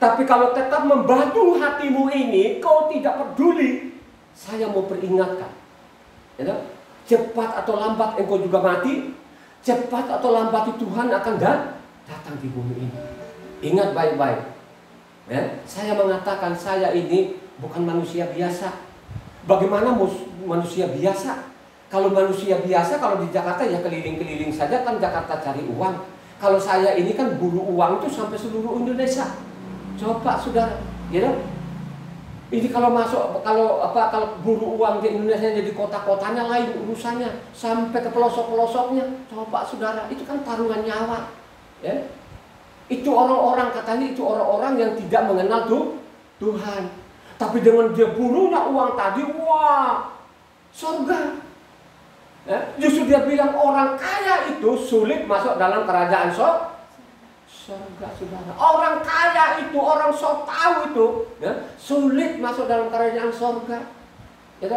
Speaker 1: Tapi kalau tetap membatu hatimu ini, kau tidak peduli, saya mau peringatkan. Ya, cepat atau lambat engkau juga mati, cepat atau lambat Tuhan akan datang di bumi ini. Ingat baik-baik. Ya, saya mengatakan saya ini bukan manusia biasa. Bagaimana manusia biasa? Kalau manusia biasa, kalau di Jakarta ya keliling-keliling saja kan Jakarta cari uang. Kalau saya ini kan buru uang itu sampai seluruh Indonesia. Coba saudara, ya. Ini kalau buru uang di Indonesia jadi kota-kotanya lain urusannya, sampai ke pelosok-pelosoknya. Coba saudara, itu kan taruhan nyawa. Ya. Itu orang-orang katanya itu orang-orang yang tidak mengenal Tuhan. Tapi dengan dia burunya uang tadi, wah, surga. Ya. Justru dia bilang orang kaya itu sulit masuk dalam kerajaan surga, saudara. Orang kaya itu, orang sok tahu itu, ya, sulit masuk dalam kerajaan surga. Ya,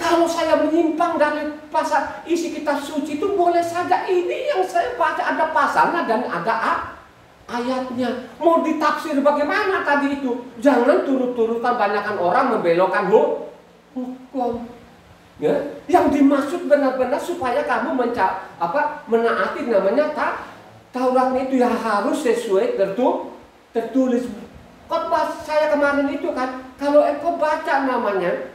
Speaker 1: kalau saya menyimpang dari pasal isi kitab suci itu boleh saja. Ini yang saya baca ada pasalnya dan ada ayatnya. Mau ditafsir bagaimana tadi itu? Jangan turut-turutkan banyakkan orang membelokkan hukum. Ya, yang dimaksud benar-benar supaya kamu menaati namanya Tauratnya itu yang harus sesuai tertulis. Khotbah saya kemarin itu kan, kalau engkau baca namanya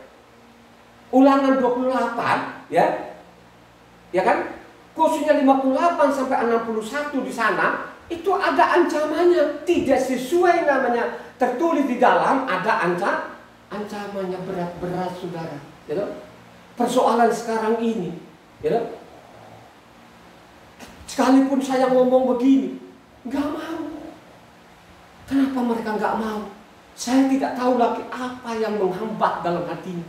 Speaker 1: Ulangan 28, ya kan, khususnya 58 sampai 61 di sana, itu ada ancamannya, tidak sesuai namanya tertulis di dalam, ada ancamannya berat-berat saudara. Ya, persoalan sekarang ini, ya. Sekalipun saya ngomong begini, nggak mau. Kenapa mereka nggak mau? Saya tidak tahu lagi apa yang menghambat dalam hatinya.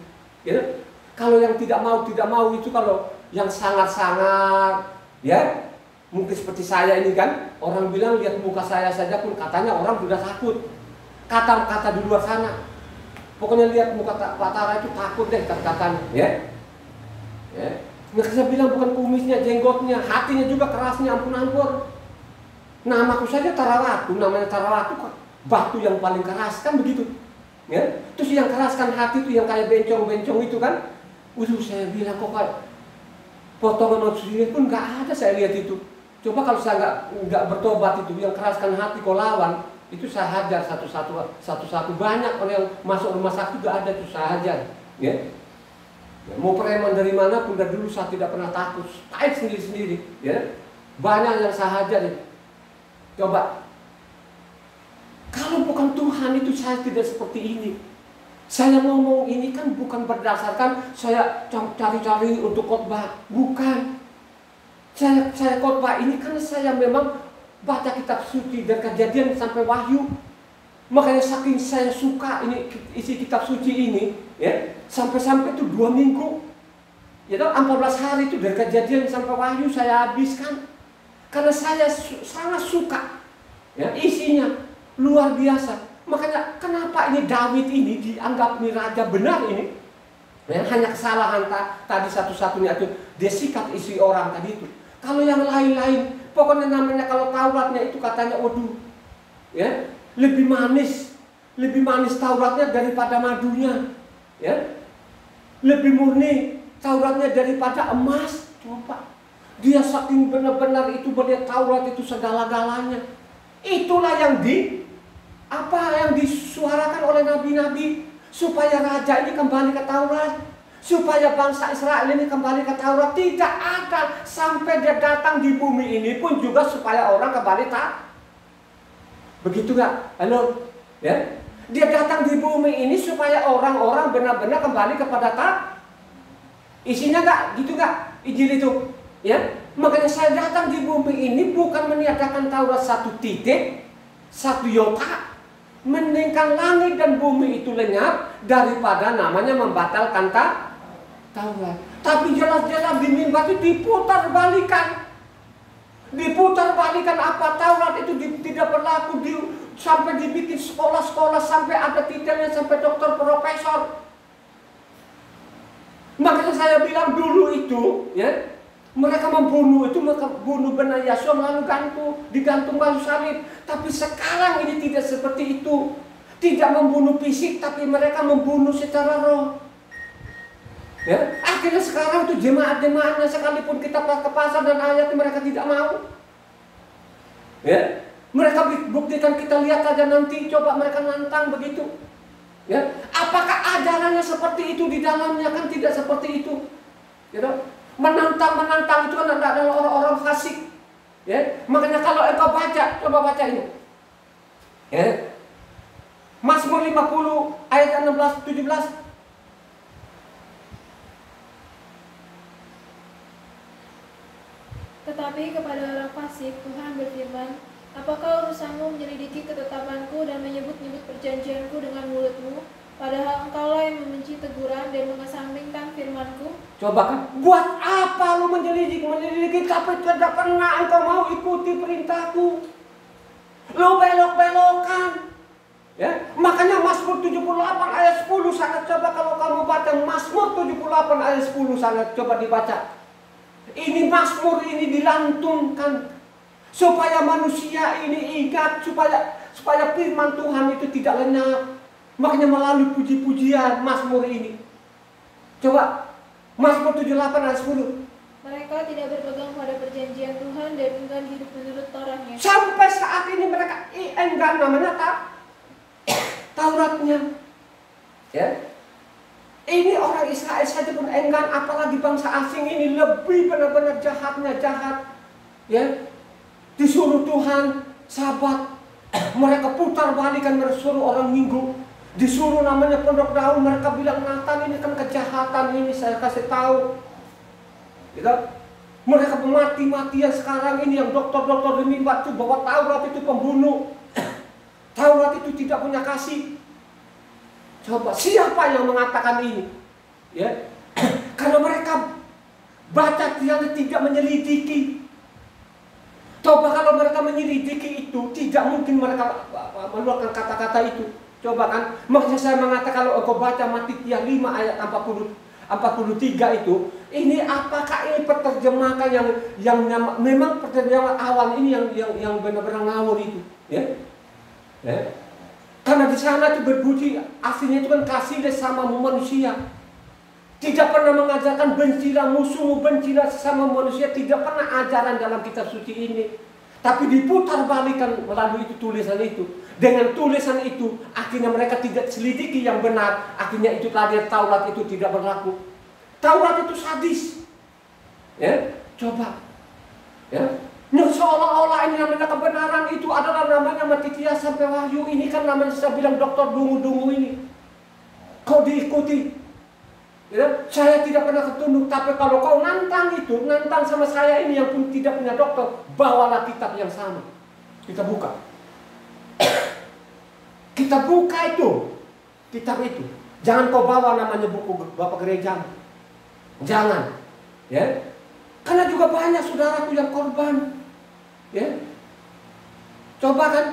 Speaker 1: Ya. Kalau yang tidak mau itu, kalau yang sangat-sangat, ya mungkin seperti saya ini kan, orang bilang lihat muka saya saja pun katanya orang sudah takut. Kata-kata di luar sana, pokoknya lihat muka Pak Tara itu takut deh kata-katanya, ya. Ya. Mereka saya bilang bukan kumisnya, jenggotnya, hatinya juga kerasnya, ampun-ampun. Namaku saja Tara Ratu, namanya Tara Ratu, batu yang paling keras kan begitu. Ya. Terus yang keraskan hati itu yang kayak bencong-bencong itu kan. Waduh, saya bilang kok kayak potongan sendiri pun nggak ada saya lihat itu. Coba kalau saya nggak bertobat itu, yang keraskan hati kau lawan, itu saya hajar satu-satu banyak orang yang masuk rumah sakit juga ada itu saya hajar. Ya. Ya, mau preman dari mana pun dari dulu saya tidak pernah takut, fight sendiri-sendiri. Ya. Banyak yang saya hajar. Ya. Coba, kalau bukan Tuhan itu saya tidak seperti ini. Saya ngomong ini kan bukan berdasarkan saya cari-cari untuk khotbah, bukan. Saya khotbah ini karena saya memang baca kitab suci dari Kejadian sampai Wahyu. Makanya saking saya suka ini isi kitab suci ini, ya, sampai-sampai itu 2 minggu. Ya, 14 hari itu dari Kejadian sampai Wahyu saya habiskan. Karena saya sangat suka, ya, isinya luar biasa. Makanya kenapa ini David ini dianggap ini raja benar ini? Ya, hanya kesalahan tadi satu-satunya itu dia sikat isi orang tadi itu. Kalau yang lain-lain, pokoknya namanya kalau Tauratnya itu katanya, waduh, ya, lebih manis Tauratnya daripada madunya, ya, lebih murni Tauratnya daripada emas. Coba, dia saking benar-benar itu melihat Taurat itu segala-galanya. Itulah yang disuarakan oleh nabi-nabi supaya raja ini kembali ke Taurat, supaya bangsa Israel ini kembali ke Taurat. Tidak ada sampai dia datang di bumi ini pun juga supaya orang kembali tak. Begitu gak? Halo, ya? Dia datang di bumi ini supaya orang-orang benar-benar kembali kepada tak. Isinya gak? Gitu gak? Injil itu, ya? Makanya saya datang di bumi ini bukan meniadakan Taurat satu titik, satu yota. Mendingkan langit dan bumi itu lenyap daripada namanya membatalkan Taurat. Tapi jelas-jelas di mimbar itu diputar balikan apa Taurat itu tidak berlaku sampai dibikin sekolah-sekolah sampai ada titelnya sampai dokter profesor. Makanya saya bilang dulu itu, ya, mereka membunuh benar Yasua lalu digantung kayu salib. Tapi sekarang ini tidak seperti itu. Tidak membunuh fisik, tapi mereka membunuh secara roh. Ya, akhirnya sekarang itu jemaat-jemaatnya sekalipun kita ke pasar dan ayat mereka tidak mau. Ya, mereka buktikan, kita lihat aja nanti, coba mereka nantang begitu. Ya, apakah ajarannya seperti itu di dalamnya? Kan tidak seperti itu. Gitu. Menantang itu kan adalah orang-orang fasik. Ya, makanya kalau engkau baca, coba baca ini. Ya. Mazmur 50 ayat 16-17.
Speaker 2: Tetapi kepada orang fasik Tuhan berfirman, apakah urusanmu menyelidiki ketetapanku dan menyebut-nyebut perjanjianku dengan mulutmu? Padahal engkaulah yang membenci teguran dan mengesampingkan firmanku.
Speaker 1: Coba kan, buat apa lu menyelidiki tapi tidak pernah engkau mau ikuti perintahku. Lu belok-belokan. Ya, makanya Mazmur 78 ayat 10 sangat, coba kalau kamu baca Mazmur 78 ayat 10 sangat, coba dibaca. Ini Mazmur ini dilantunkan supaya manusia ini ingat, supaya firman Tuhan itu tidak lenyap. Makanya melalui puji-pujian Mazmur ini. Coba Mazmur 78 ayat 10.
Speaker 2: Mereka tidak berpegang pada perjanjian Tuhan dan enggan hidup menurut Tauratnya.
Speaker 1: Sampai saat ini mereka enggan namanya Tauratnya. Ya. Ini orang Israel saja pun enggan, apalagi bangsa asing ini lebih benar-benar jahat. Ya. Disuruh Tuhan Sabat, mereka putar balikan, suruh orang Minggu. Disuruh namanya pondok daun, mereka bilang Natal ini kan kejahatan, ini saya kasih tahu. Gitu? Mereka mati-matian sekarang ini, yang dokter-dokter di mimbar itu bahwa Taurat itu pembunuh. Taurat itu tidak punya kasih. Coba siapa yang mengatakan ini? Ya, karena mereka baca yang tidak menyelidiki. Coba kalau mereka menyelidiki itu, tidak mungkin mereka mengeluarkan kata-kata itu. Coba kan, makanya saya mengatakan kalau engkau baca Matitia 5 ayat 43 itu, ini apakah ini penerjemahan yang memang penerjemahan awal ini yang benar-benar ngawur itu, ya? Ya. Karena di sana itu berbunyi aslinya itu kan kasihlah sama manusia. Tidak pernah mengajarkan bencilah musuhmu, bencilah sesama manusia. Tidak pernah ajaran dalam kitab suci ini. Tapi diputar balikan melalui itu tulisan itu. Dengan tulisan itu, akhirnya mereka tidak selidiki yang benar. Akhirnya itu tadi Taurat itu tidak berlaku. Taurat itu sadis. Ya, coba. Ya, seolah-olah ini namanya kebenaran itu adalah namanya Matitia sampai Wahyu. Ini kan namanya saya bilang dokter dungu-dungu ini. Kau diikuti. Ya, saya tidak pernah ketunduk, tapi kalau kau nantang itu, nantang sama saya ini yang pun tidak punya dokter, bawalah kitab yang sama. Kita buka. Kita buka itu, kitab itu. Jangan kau bawa namanya buku Bapak Gereja. Jangan. Ya. Karena juga banyak saudaraku yang korban. Ya. Coba kan,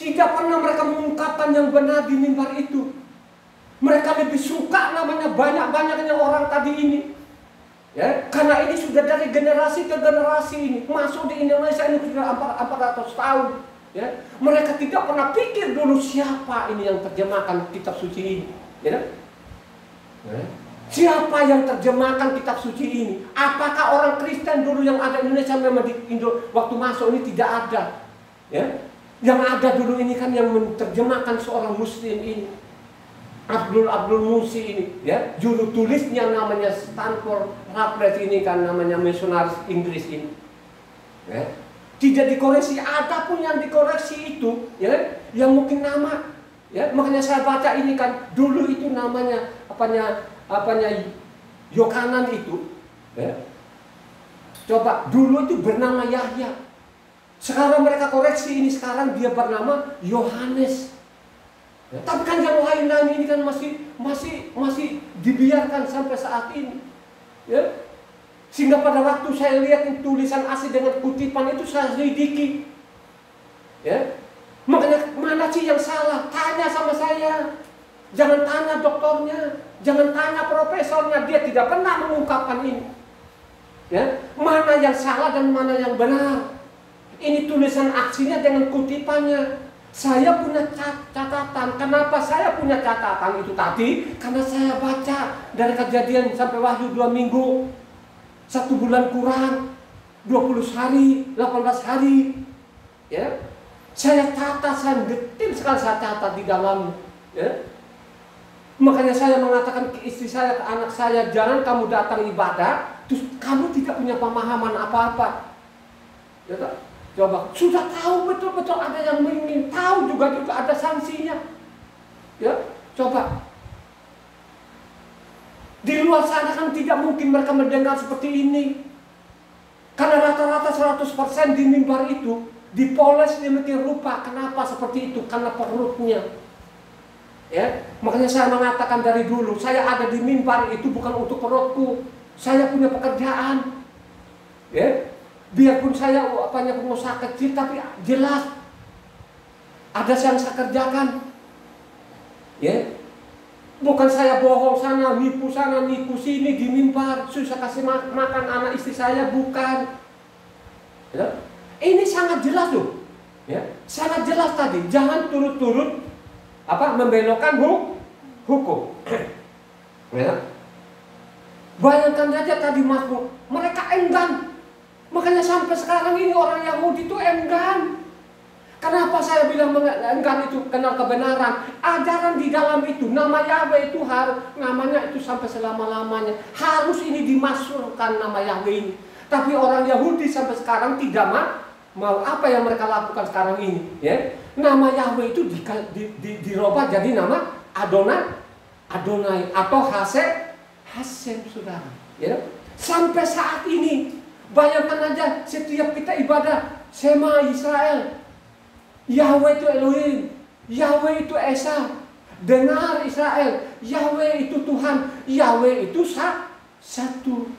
Speaker 1: tidak pernah mereka mengungkapkan yang benar di mimbar itu. Mereka lebih suka namanya banyak-banyaknya orang tadi ini. Ya, karena ini sudah dari generasi ke generasi ini. Masuk di Indonesia ini sudah 400 tahun. Ya, mereka tidak pernah pikir dulu siapa ini yang terjemahkan kitab suci ini. Ya, siapa yang terjemahkan kitab suci ini? Apakah orang Kristen dulu yang ada di Indonesia memang di Indo waktu masuk ini tidak ada? Ya, yang ada dulu ini kan yang menerjemahkan seorang Muslim ini. Abdul Musi ini, ya, juru tulisnya namanya Stanford Raffles ini kan namanya misionaris Inggris ini, ya. Tidak dikoreksi, ada pun yang dikoreksi itu, ya, yang mungkin nama, ya, makanya saya baca ini kan dulu itu namanya apanya Yohanan itu, ya. Coba dulu itu bernama Yahya, sekarang mereka koreksi ini sekarang dia bernama Yohanes. Ya, tapi kan yang lain-lain ini kan masih dibiarkan sampai saat ini, ya. Sehingga pada waktu saya lihat tulisan asli dengan kutipan itu saya selidiki, ya. Makanya mana sih yang salah? Tanya sama saya, jangan tanya dokternya, jangan tanya profesornya, dia tidak pernah mengungkapkan ini, ya. Mana yang salah dan mana yang benar? Ini tulisan aslinya dengan kutipannya. Saya punya catatan. Kenapa saya punya catatan itu tadi? Karena saya baca dari Kejadian sampai Wahyu 2 minggu, 1 bulan kurang, 20 hari, 18 hari, ya. Saya catat, saya detail sekali saya catat di dalam, ya. Makanya saya mengatakan ke istri saya, ke anak saya, jangan kamu datang ibadah terus kamu tidak punya pemahaman apa-apa, ya tak? Coba, sudah tahu betul-betul ada yang ingin tahu juga ada sanksinya. Ya, coba. Di luar sana kan tidak mungkin mereka mendengar seperti ini. Karena rata-rata 100% di mimbar itu dipoles demikian rupa. Kenapa seperti itu? Karena perutnya. Ya, makanya saya mengatakan dari dulu, saya ada di mimbar itu bukan untuk perutku. Saya punya pekerjaan. Ya. Biarpun saya pengusaha kecil, tapi jelas ada yang saya kerjakan, ya. Bukan saya bohong sana, nipu sini di mimbar, susah kasih makan anak istri saya, bukan. Ya. Ini sangat jelas loh, ya. Sangat jelas tadi. Jangan turut-turut membelokkan hukum. Ya. Bayangkan aja tadi Mazmur, mereka enggan. Makanya sampai sekarang ini orang Yahudi itu enggan. Kenapa saya bilang enggan itu kenal kebenaran? Ajaran di dalam itu, nama Yahweh itu harus, namanya itu sampai selama-lamanya. Harus ini dimasukkan nama Yahweh ini. Tapi orang Yahudi sampai sekarang tidak mau apa yang mereka lakukan sekarang ini. Ya? Nama Yahweh itu dirubah jadi nama Adonai atau Hasem, saudara. Ya? Sampai saat ini. Bayangkan aja setiap kita ibadah Shema Israel, Yahweh itu Elohim, Yahweh itu Esa. dengar Israel, Yahweh itu Tuhan, Yahweh itu satu.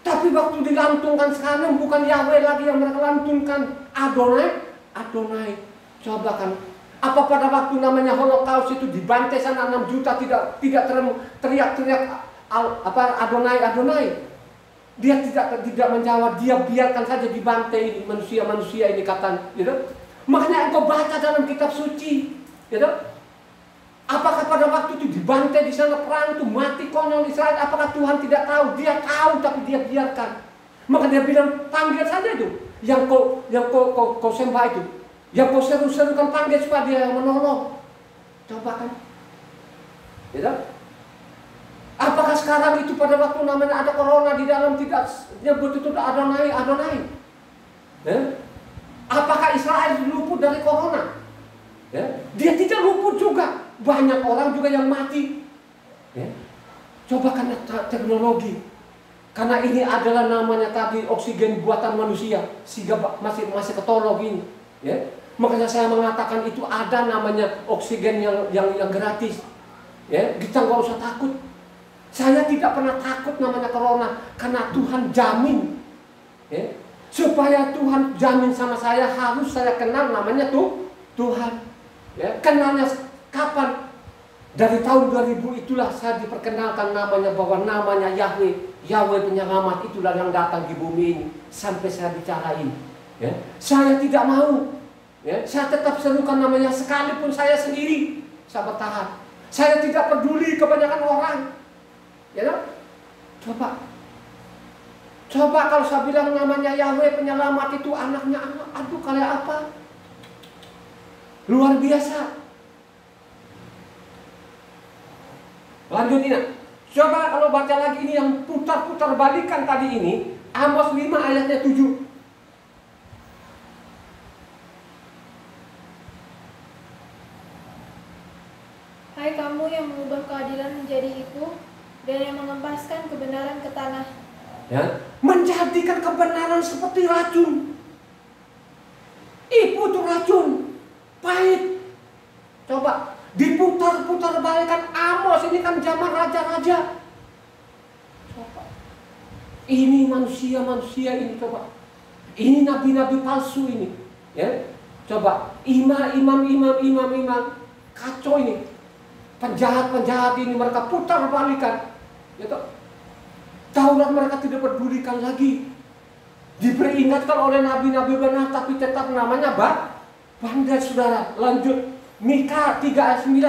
Speaker 1: Tapi waktu dilantungkan sekarang bukan Yahweh lagi yang mereka lantungkan, Adonai. Coba kan, apa pada waktu namanya Holocaust itu dibantai sana 6 juta tidak teriak-teriak Adonai. Dia tidak menjawab, dia biarkan saja dibantai manusia ini kata, gitu. Makanya engkau baca dalam kitab suci, gitu. Apakah pada waktu itu dibantai di sana perang itu mati konyol Israel? Apakah Tuhan tidak tahu? Dia tahu tapi dia biarkan. Maka dia bilang panggil saja itu yang kau sembah itu, yang kau seru-serukan panggil supaya dia yang menolong. Coba kan, gitu. Apakah sekarang itu pada waktu namanya ada corona di dalam tidak nyebut itu Adonai? Apakah Israel luput dari corona? Dia tidak luput juga. Banyak orang juga yang mati. Coba karena teknologi. Karena ini adalah namanya tadi oksigen buatan manusia, sehingga masih ketolong ini. Makanya saya mengatakan itu ada namanya oksigen yang gratis. Kita nggak usah takut. Saya tidak pernah takut namanya corona karena Tuhan jamin. Supaya Tuhan jamin sama saya, harus saya kenal namanya Tuhan. Kenalnya kapan? Dari tahun 2000 itulah saya diperkenalkan namanya, bahwa namanya Yahweh penyelamat itulah yang datang di bumi ini. Sampai saya bicarain, saya tidak mau, saya tetap serukan namanya, sekalipun saya sendiri saya bertahan. Saya tidak peduli kebanyakan orang. Coba kalau saya bilang namanya Yahweh penyelamat itu anaknya Allah, aduh kayak apa? Luar biasa. Lanjut ini. Coba kalau baca lagi ini yang putar-putar balikan tadi ini, Amos 5 ayatnya 7.
Speaker 2: Hai kamu yang mengubah keadilan menjadi ibu dan yang mengempaskan kebenaran ke tanah.
Speaker 1: Menjadikan kebenaran seperti racun. Ibu itu racun, pahit. Coba diputar-putar balikan Amos, ini kan zaman raja-raja. Coba. Ini manusia ini coba. Ini nabi-nabi palsu ini. Coba imam kacau ini. Penjahat ini mereka putar balikan. Taurat mereka tidak pedulikan lagi. Diperingatkan oleh nabi-nabi benar, tapi tetap namanya bandar, saudara. Lanjut Mika 3 ayat 9.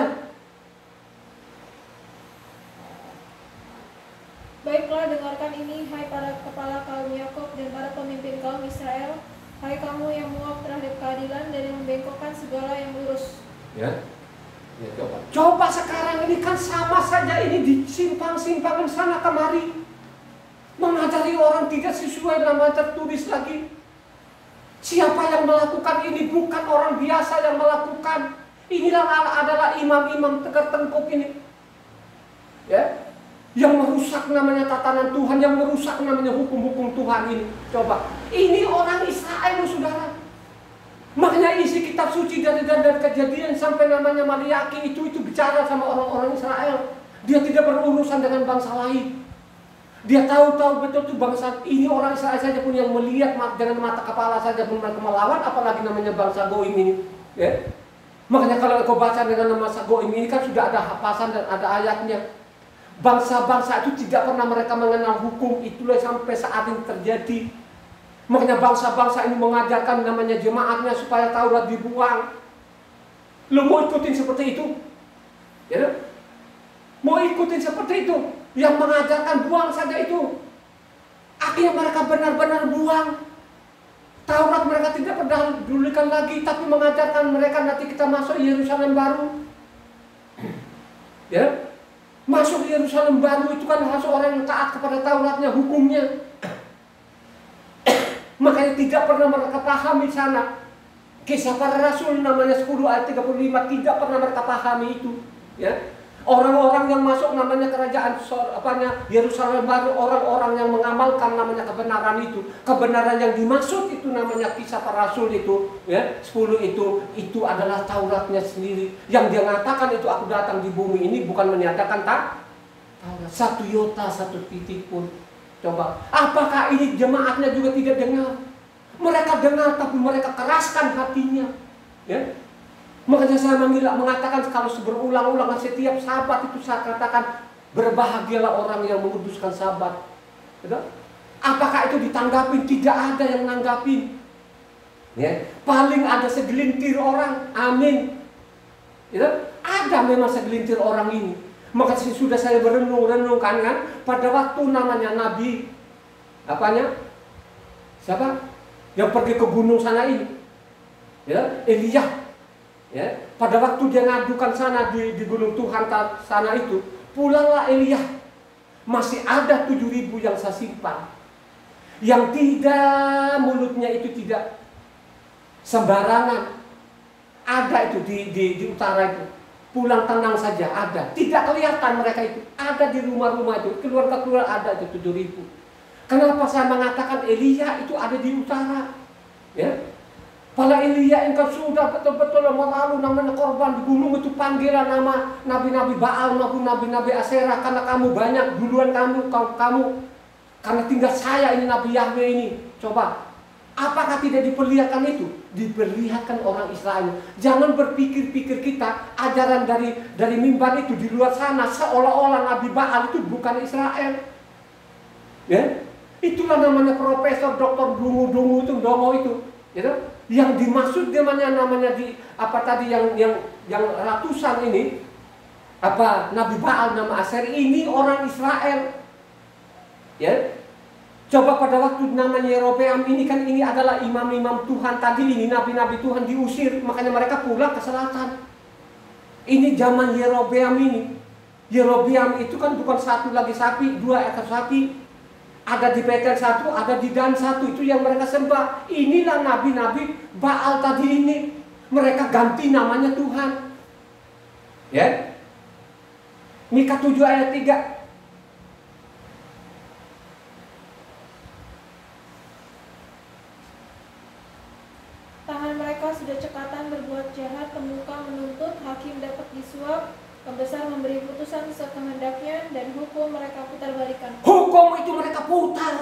Speaker 2: Baiklah, dengarkan ini, hai para kepala kaum Yakub dan para pemimpin kaum Israel, hai kamu yang muak terhadap keadilan dan yang membengkokkan segala yang lurus.
Speaker 1: Coba sekarang ini kan sama saja, ini disimpang-simpangin sana kemari, mengajari orang tidak sesuai dengan tertulis lagi. Siapa yang melakukan ini? Bukan orang biasa yang melakukan. Inilah adalah imam-imam tertengkuk ini, yang merusak namanya tatanan Tuhan, yang merusak namanya hukum-hukum Tuhan ini. Coba, ini orang Israel, saudara. Makanya isi kitab suci dari Kejadian sampai namanya Maliaki itu bicara sama orang-orang Israel. Dia tidak berurusan dengan bangsa lain. Dia tahu betul tuh bangsa ini, orang Israel saja pun yang melihat dengan mata kepala saja pun mereka melawan, apalagi namanya bangsa Goim ini. Makanya kalau kau baca dengan nama Goim ini kan sudah ada hafasan dan ada ayatnya. Bangsa-bangsa itu tidak pernah mereka mengenal hukum, itulah sampai saat ini terjadi. Makanya bangsa-bangsa ini mengajarkan namanya jemaatnya supaya Taurat dibuang. Lo mau ikutin seperti itu? Mau ikutin seperti itu? Yang mengajarkan buang saja itu. Akhirnya mereka benar-benar buang. Taurat mereka tidak pedulikan lagi, tapi mengajarkan mereka nanti kita masuk Yerusalem baru. Masuk Yerusalem baru itu kan harus orang yang taat kepada Tauratnya, hukumnya. Makanya tidak pernah mereka pahami sana. Kisah para Rasul namanya 10 ayat 35 tidak pernah mereka pahami itu. Orang-orang yang masuk namanya kerajaan Yerusalem baru, orang-orang yang mengamalkan namanya kebenaran itu. Kebenaran yang dimaksud itu namanya Kisah Para Rasul itu, ya, 10 itu adalah Tauratnya sendiri. Yang dia mengatakan itu aku datang di bumi ini bukan menyatakan Taurat. Satu iota, satu titik pun. Coba, apakah ini jemaatnya juga tidak dengar? Mereka dengar tapi mereka keraskan hatinya, ya. Makanya saya mengatakan kalau berulang-ulang setiap Sabat itu saya katakan berbahagialah orang yang menguduskan Sabat. Apakah itu ditanggapi? Tidak ada yang nanggapin. Ya, paling ada segelintir orang. Amin. Ya, ada memang segelintir orang ini. Maka sudah saya berenung-renungkan kan, pada waktu namanya Nabi siapa? Yang pergi ke gunung sana ini. Ya, Elia. Ya, pada waktu dia ngadukan sana di gunung Tuhan sana itu, pulanglah Elia. Masih ada 7.000 yang saya simpan. Yang tidak, mulutnya itu tidak sembarangan. Ada itu di utara itu. Pulang tenang saja, ada. Tidak kelihatan mereka itu. Ada di rumah-rumah itu. Keluarga-keluarga ada itu 7.000. Kenapa saya mengatakan Elia itu ada di utara? Ya. Pada Elia engkau sudah betul-betul menaruh namanya korban di gunung itu, panggilan nama nabi-nabi Baal maupun nabi-nabi Aserah, karena kamu banyak duluan kamu karena tinggal saya ini Nabi Yahweh ini. Coba, apakah tidak diperlihatkan itu? Diperlihatkan orang Israel. Jangan berpikir-pikir kita ajaran dari mimbar itu di luar sana seolah-olah Nabi Baal itu bukan Israel. Ya, itulah namanya profesor, doktor dungu-dungu itu, dongo itu, ya. Yang dimaksud namanya di yang ratusan ini Nabi Baal nama Aser ini orang Israel, ya. Coba pada waktu namanya Yerobeam ini kan, ini adalah imam-imam Tuhan tadi ini, nabi-nabi Tuhan diusir, makanya mereka pulang ke selatan. Ini zaman Yerobeam ini. Yerobeam itu kan bukan satu lagi sapi, 2 ekor sapi. Ada di Betel 1, ada di Dan 1, itu yang mereka sembah. Inilah nabi-nabi Baal tadi ini. Mereka ganti namanya Tuhan. Ya. Mika 7 ayat 3.
Speaker 2: Tangan mereka sudah cekatan berbuat jahat, pemuka menuntut, hakim dapat disuap, pembesar memberi putusan sekehendaknya, dan hukum mereka putar balikan.
Speaker 1: Hukum itu mereka putar